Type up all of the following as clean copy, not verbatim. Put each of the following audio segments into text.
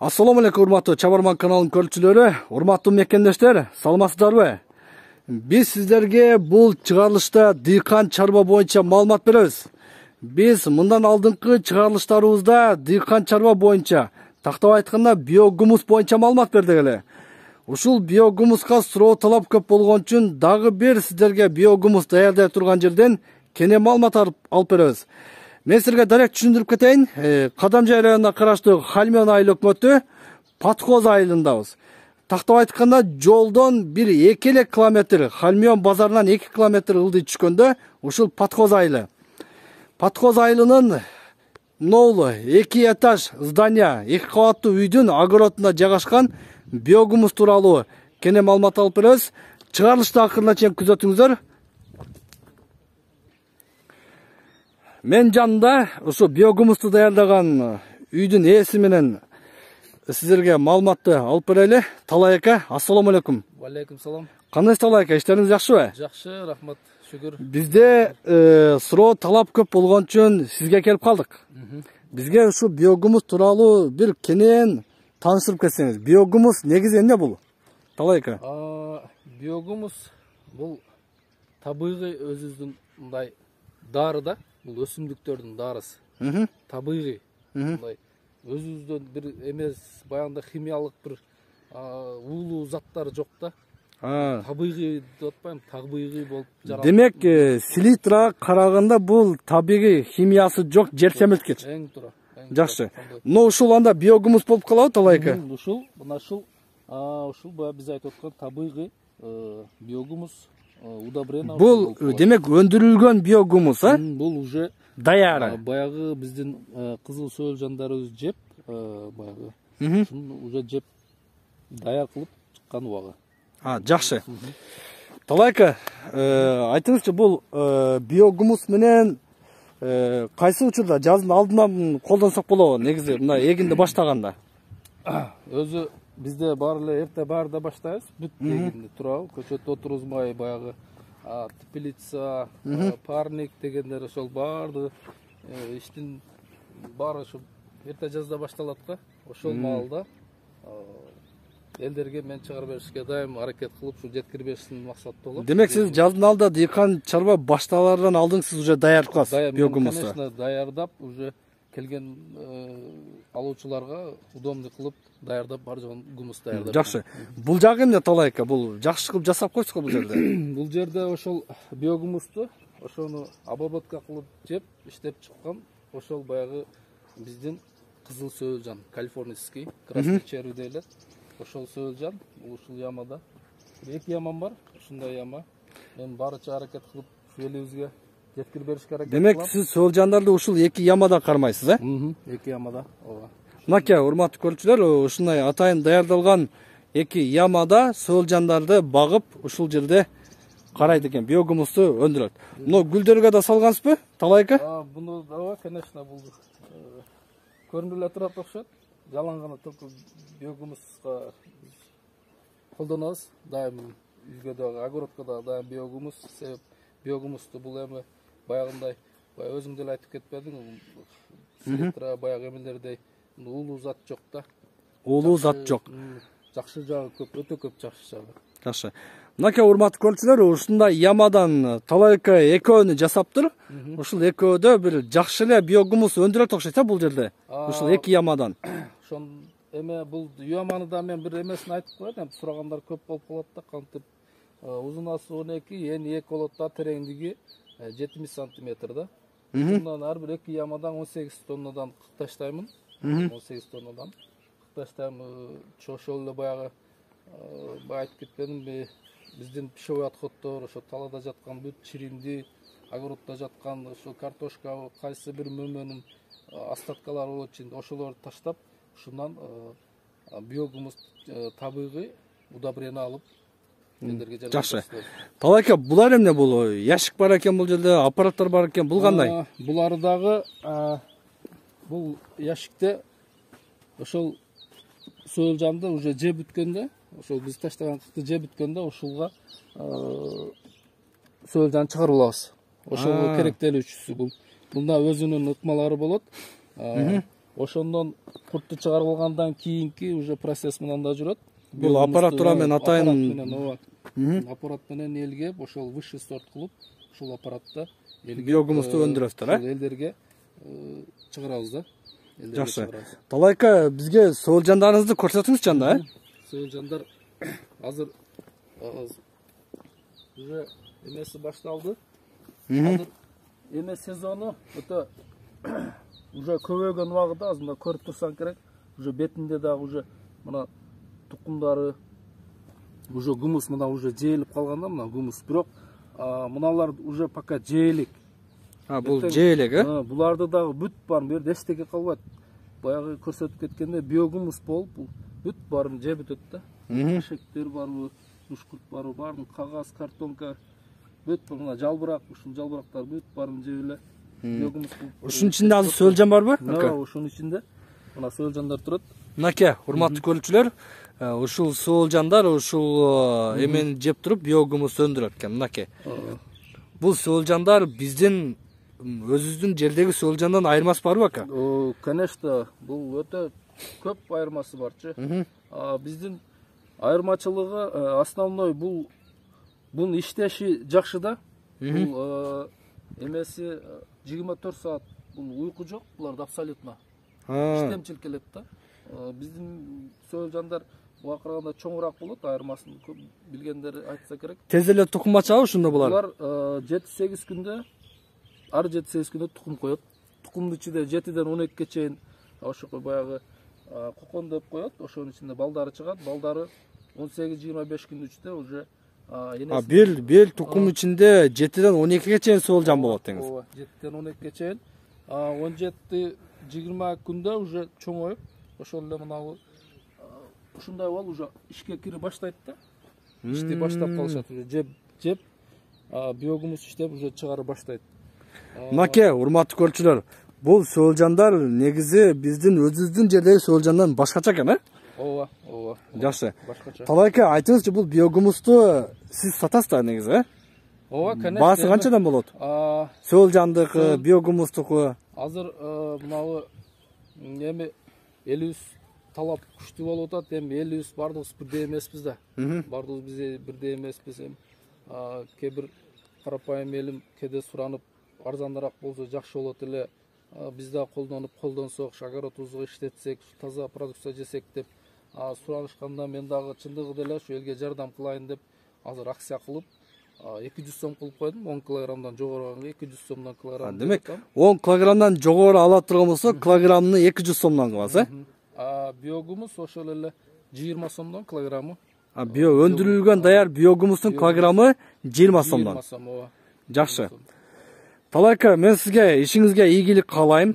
Assalamu alaikum урматтуу Чабарман каналынын көрүүчүлөрү, урматтуу мекендештер, саламатсыздарбы? Биз сиздерге бул чыгарылышта дыйкан чарба боюнча маалымат беребиз. Биз мындан алдыңкы чыгарылыштарыбызда дыйкан чарба боюнча, тактап айтканда биогумус боюнча маалымат бердик эле. Ушул биогумуска суроо талап көп болгон үчүн дагы бир сиздерге биогумус даярдай турган жерден кене маалымат алып беребиз. Мен силерге дарек түшүндүрүп кетейин. Кадамжай районуна караштуу Хальмион айыл өкмөтү Патхоз айылындабыз. Тактап айтканда жолдон бир 2 километр, Хальмион базарынан 2 километр ылдый түшкөндө ушул Патхоз айылы. Патхоз айылынын нолу 2 этаж здания, 2 кабаттуу үйдүн огородуна жайгашкан биогумус тууралуу кене маалымат алып беребиз. Чыгарылышты акырына чейин күзөтүңүздөр. Мен жанында ушу биогумусту даярдаган үйдүн ээси менен сиздерге маалыматты алып берели. Талай ака, ассаламу алейкум. Алейкум салам. Кандай Талай ака, иштериңиз жакшыбы? Жакшы, рахмат, шүгүр. Бизде суроо талап көп болгон үчүн сизге келип калдык. Бизге ушу биогумус тууралуу бир кенен тааныштырып кетсеңиз. Биогумус негизи эмне бул? Талай ака. Биогумус бул табигый өзүбүздүн мындай дары да. Бул өсүмдүктөрдүн дарысы. Табигый. Мындай өзүбүздөн бир эмес, баягында химиялык бир уулуу заттар жок да. Табигый деп атпайм, табигый болуп жаралган. Демек, селитра караганда бул табигый химиясы жок жер семирткич. Эң туура. Жакшы. Но ушул анда биогумус болуп калабы, Талай ака? Ушул баягы биз айтып аткан табигый биогумус. Бул демек өндүрүлгөн биогумус, Бул уже даяры. Баягы биздин кызыл сөөлжандарыбыз жеп, баягы ушуну уже жеп даяр кылып чыккан убагы. Жакшы. Талай ака, айтыңызчы, бул биогумус менен кайсы учурда жаздын алдынан колдонсок болобу? Негизи мына эгинди баштаганда. Өзү бизде баары эле эрте баарда баштайбыз. Бүт эгинди туурабы, көчөттө отурузбай баягы теплица, парник дегендер ошол баардыгы иштин баары ошо эрте жазда башталат да. Ошол маалда элдерге мен чыгарып беришке дайым аракет кылып, ушу жеткирбешин максаттуу болот. Демек сиз жаздын алдында дыйкан чарба башталардан алдын сиз уже даярдап каласыз биогумусту. Конечно, даярдап уже келген алуучуларга удобный кылып даярдап бар жоон гумус даярдап. Жакшы. Бул жагы эмне, Талай ака? Бул жакшы кылып жасап койсуз го бул жерде. Бул жерде ошол биогумусту ошону обработка кылып жеп иштеп чыккан ошол баягы биздин кызыл сөөлжан, калифорнийский, красный черви дейлет. Ошол сөөлжан, ушул ямада 2 ямам бар, ушундай яма. Мен барыча аракет кылып ушу элибизге жеткирип беришке аракет кылам. Демек сиз сөөлжандарды ушул 2 ямада кармайсыз, 2 ямада, ооба. Мынакей, урматтуу көрүүчүлөр, ушундай атайын даярдалган 2 ямада сөөлжандарды багып, ушул жерде карайт экен, биогумусту өндүрөт. Мына гүлдөргө да салгансызбы, Талай ака? Буну ооба, конечно, бул көрүнүп эле турат окшойт. Жалаң гана только биогумуска колдонобуз. Дайым үйгө да, огородко да дайым биогумус, себеп биогумусту бул эми баягындай, өзүң деле айтып кетпедиң, селитра баягы эмелердей уулуу зат жок да. Уулуу зат жок. Жакшы жагы көп, өтө көп жакшы жагы. Жакшы. Мынакей, урматтуу көрүүчүлөр, ушундай ямадан Талай ака экөөнү жасаптыр. Ушул экөөдө бир жакшы эле биогумус өндүрөт окшойт бул жерде. Ушул 2 ямадан. Ошон эме бул яманы да мен бир эмесин айтып коет, эми сурагандар көп болуп калат да, кантип узунасы 12, эни 2 болот да, тереңдиги 70 сантиметр да. Мындан ар бир 2 ямадан 18 тоннадан кык таштаймын. 18 тоннадан кык таштайм. Ошол эле баягы айтып кетпедимби, биздин пищевой отходдор, ошо талаада жаткан бүт чиримди, огороддо жаткан ошо картошка, кайсы бир мөмөнүн остаткалары болот ичинде, ошолорду таштап, ушундан биогумус табигый удобрение алып элдерге жаратып. Жакшы. Талай ака, булар эмне? Бул ящик бар экен бул жерде, аппараттар бар экен, бул кандай? Булары дагы бул ящикте ошол сөөлжанды уже жеп бүткөндө, ошол биз таштаган кыкты жеп бүткөндө ушулга сөөлжан чыгарып алабыз. Ошого керектелүүчүсү бул. Бунда өзүнүн ыкмалары болот. ошондон куртту чыгарып алгандан кийинки уже процесс мындай жүрөт. Бул аппаратура менен атайын аппарат менен элге ошол высший сорт кылып, ошол аппаратта элге биогумусту өндүрөсүздөр, элдерге чыгарабыз да. Жакшы. Талайка бизге соолжандарыңызды көрсөтүңүзчү анда, Соолжандар азыр уже эмеси башталды. Азыр эме сезону өтө уже көбөйгөн убагында, азыр мына көрүп турсаң керек, уже бетинде дагы уже мына тукумдары уже гумус мына уже жээлип калганда, мына гумус. Бирок мыналар уже пока жээлик. Бул жээлик, Буларды дагы бүт барын бу жерде эчтеке калбайт. Баягы көрсөтүп кеткенде биогумус болуп, бул бүт барын жеп өтөт да. Шектер барбы, мушкурт барбы, барын кагаз, картонка, бүт мына жалбырак, ушул жалбырактар бүт барын жеп эле биогумус болуп. Ушунун ичинде азыр соолжан барбы? Ушунун ичинде мына соолжандар турат. Мынакей, урматтуу көрүүчүлөр, ушул соолжандар ушул эмени жеп туруп биогумус өндүрөт экен. Мынакей. Бул соолжандар биздин өзүбүздүн жердеги соолжандан айырмасы барбы ака? Конечно, бул өтө көп айырмасы барчы. Биздин айырмачылыгы основной бунун иштеши жакшы да. Бул эмеси 24 саат бул уйку жок, буларда абсолютно. Иштемчил келет да. Биздин соолжандар буга караганда чоңураак болот, айырмасын билгендер айтса керек. Тез эле тукум ачабы ушунда булар? Булар 7-8 күндө, ар 7-8 күндө тукум коет. Тукумдун ичинде 7-ден 12-ге чейин ошо баягы кокон деп коет, ошонун ичинде балдары чыгат. Балдары 18-25 күндүн ичинде уже энеси. Бел тукум ичинде 7-ден 12-ге чейин соолжан болот деңиз. Ооба, 7-ден 12-ге чейин 17-20 күндө уже чоңоюп, ошол эле мынабу ушундай болуп уже ишке кире баштайт да. Ишти баштап калышат уже жеп биогумус иштеп уже чыгарып баштайт. Мынакей, урматтуу көрүүчүлөр, бул соолжандар негизи биздин өзүбүздүн жердеги соолжандан башкача экен, Ооба. Жакшы. Башкача. Талайка, айтыңызчы, бул биогумусту сиз сатасыз да негизи, Ооба, конечно. Баасы канчадан болот? Соолжандыкы, биогумустуку. Азыр мынабы эми элибиз талап күчтүү болуп атат. Эми элибиз бардыгыбыз бирдей эмеспиз да. Бардыгыбыз биз бирдей эмеспиз. Кээ бир карапайым элим кээде суранып арзаныраак болсо жакшы болот эле. Биз да колдонсок, огородубузга иштетсек, таза продукция жесек деп суранышканда мен дагы чындыгы деле ушу элге жардам кылайын деп азыр акция кылып 200 сом кылып койдум. 10 килограммдан жогору 200 сомдон килограмм. Демек 10 килограммдан жогору ала турган болсо килограммны 200 сомдон кыласыз, биогумус ошол эле 20 сомдон килограммы. Өндүрүлгөн даяр биогумустун килограммы 20 сомдон. 20 сом, ооба. Жакшы. Талайка, мен сизге ишиңизге ийгилик каалайм.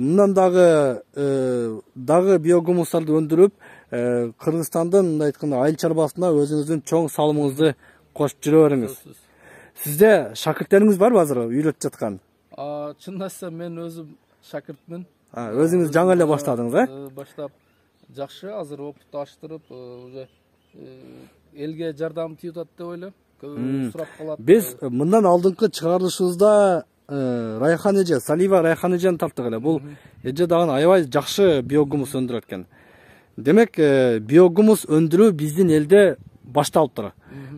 Мындан дагы биогумустарды өндүрүп, Кыргызстандын мындай айтканда айыл чарбасына өзүңүздүн чоң салымыңызды кошуп жүрө бериңиз. Сизде шакирттериңиз барбы азыр үйрөтүп жаткан? Чын айтсам мен өзүм шакиртмин. Өзүңүз жаңы эле баштадыңыз, Баштап жакшы, азыр опыт аштырып, уже элге жардам тийип атат деп ойлойм. Сурап калат. Биз мындан алдыңкы чыгарылышыбызда Райхан эже, Салива Райхан эжени таптык эле. Бул эже дагы аябай жакшы биогумус өндүрөт экен. Демек, биогумус өндүрүү биздин элде башталып тур.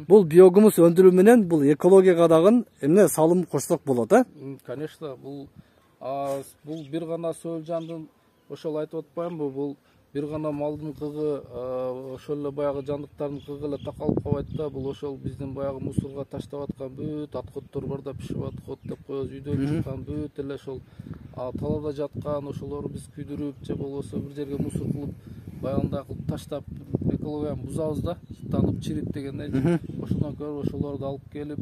Бул биогумус өндүрүү менен бул экологияга дагы эмне салым кошсок болот, Конечно, бул бир гана соолжандын ошол айтып атпаймынбы, бул бир гана малдын кыгы, ошол эле баягы жандыктардын кыгы эле такалып калбайт да. Бул ошол биздин баягы мусорго таштап аткан бүт откоттор бар да, пишип аткот деп коебуз, үйдөн чыккан бүт эле ошол талаада жаткан ошолорду биз күйдүрүп же болбосо бир жерге мусор кылып, баягындай кылып таштап экологияны бузабыз да, чыттанып чирип дегендей. Ошондон көрүп ошолорду алып келип,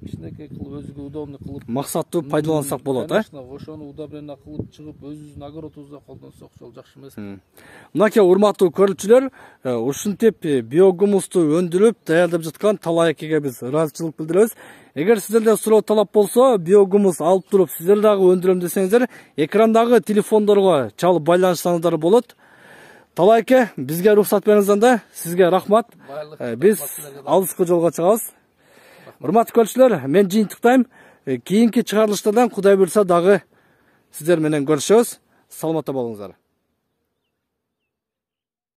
кичинекей кылып өзүгө удобный кылып, максаттуу пайдалансак болот, Конечно, ошону удобрение кылып чыгып, өзүбүздүн огородубузда колдонсок ошол жакшы эмес. Мынакей, урматтуу көрүүчүлөр, ушинтип биогумусту өндүрүп даярдап жаткан Талайкеге биз ыраазычылык билдиребиз. Эгер сиздерде суроо талап болсо, биогумус алып туруп сиздер дагы өндүрөм десеңиздер, экрандагы телефондорго чалып байланышсаңыздар болот. Талайке, бизге уруксат бериңиз анда. Сизге рахмат. Биз алыскы жолго чыгабыз. Урматтуу көрүүчүлөр, мен жыйынтыктайм. Кийинки чыгарылыштардан Кудай буйрса дагы сиздер менен көрүшөбүз. саламатта болуңуздар.